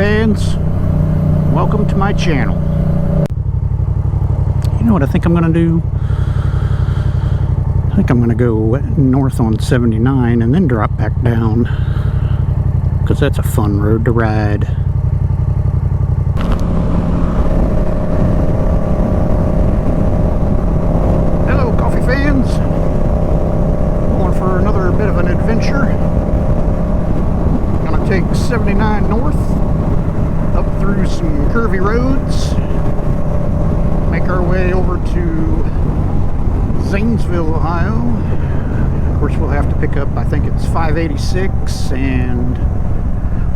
fans, welcome to my channel. You know what I think I'm gonna do? I think I'm gonna go north on 79 and then drop back down, because that's a fun road to ride. Hello coffee fans, going for another bit of an adventure. Gonna take 79 north up through some curvy roads, make our way over to Zanesville, Ohio. Of course, we'll have to pick up, I think it's 586 and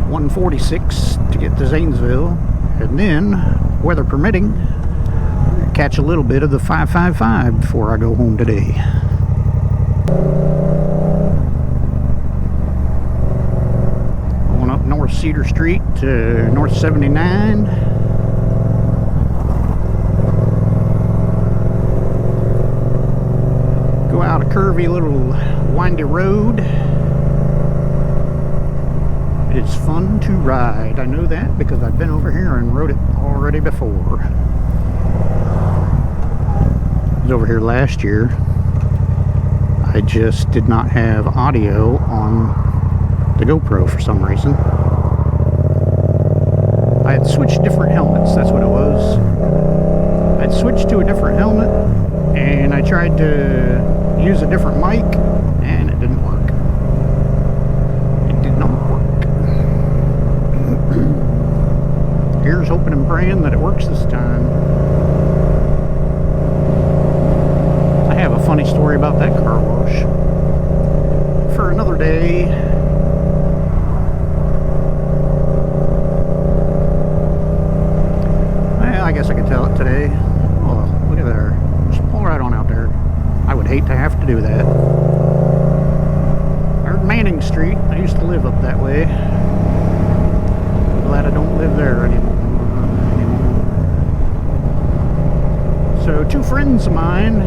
146 to get to Zanesville, and then, weather permitting, catch a little bit of the 555 before I go home today. Going up North Cedar Street to North 79. Go out a curvy little windy road. It's fun to ride. I know that because I've been over here and rode it already before. I was over here last year. I just did not have audio on the GoPro for some reason. I had switched different helmets, that's what it was. I'd switched to a different helmet and I tried to use a different mic and it didn't work. It did not work. Here's hoping and praying that it works this time. I have a funny story about that car wash for another day. Well, I guess I could tell it today. Oh, look at there. Just pull right on out there. I would hate to have to do that. There's Manning Street. I used to live up that way. I'm glad I don't live there anymore. So two friends of mine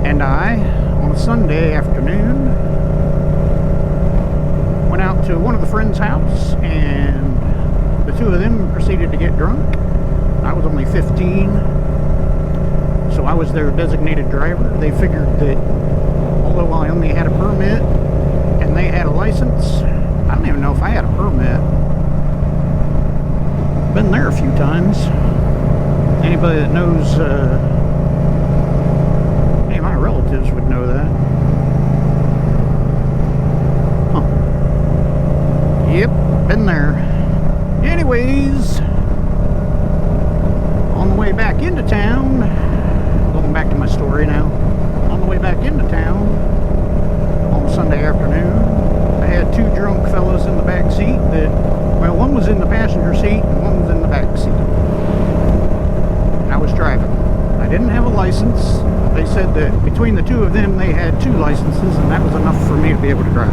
and I, on a Sunday afternoon, went out to one of the friends' house, and the two of them proceeded to get drunk. I was only 15, so I was their designated driver. They figured that although I only had a permit and they had a license, I don't even know if I had a permit. Been there a few times. Anybody that knows any of my relatives would know that. Huh. Yep, been there. Anyways, on the way back into town, going back to my story now, on the way back into town on Sunday afternoon, I had two drunk fellows in the back seat that, well, one was in the passenger seat and one was in the back seat. I was driving. I didn't have a license. They said that between the two of them they had 2 licenses and that was enough for me to be able to drive.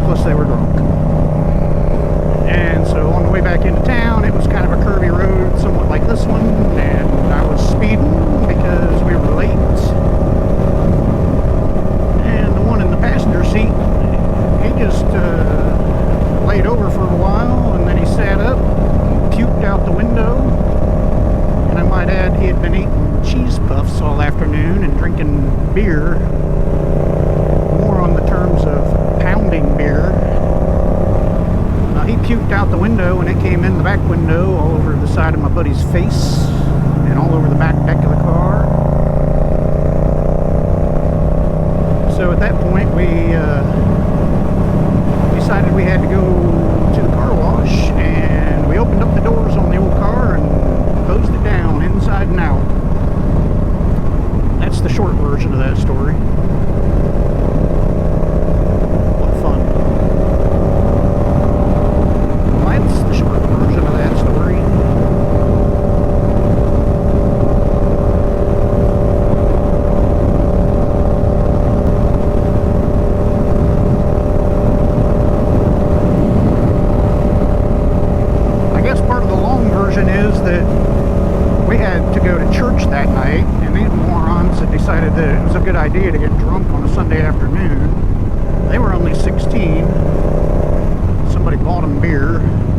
Plus they were drunk. And so on the way back into town, it was kind of a curvy road, somewhat like this one, and I was speeding because we were late. And the one in the passenger seat, he just laid over for a while, and then he sat up, puked out the window. And I might add, he had been eating cheese puffs all afternoon and drinking beer, more on the terms of pounding beer. He puked out the window and it came in the back window all over the side of my buddy's face and all over the back deck of the car. So at that point we decided we had to go to the car wash, and we opened up the doors on the old car and closed it down inside and out. That's the short version of that story. What fun. That's the short version of that story. I guess part of the long version is that we had to go to church that night, and these morons had decided that it was a good idea to get drunk on a Sunday afternoon. They were only 16. somebody bought him beer.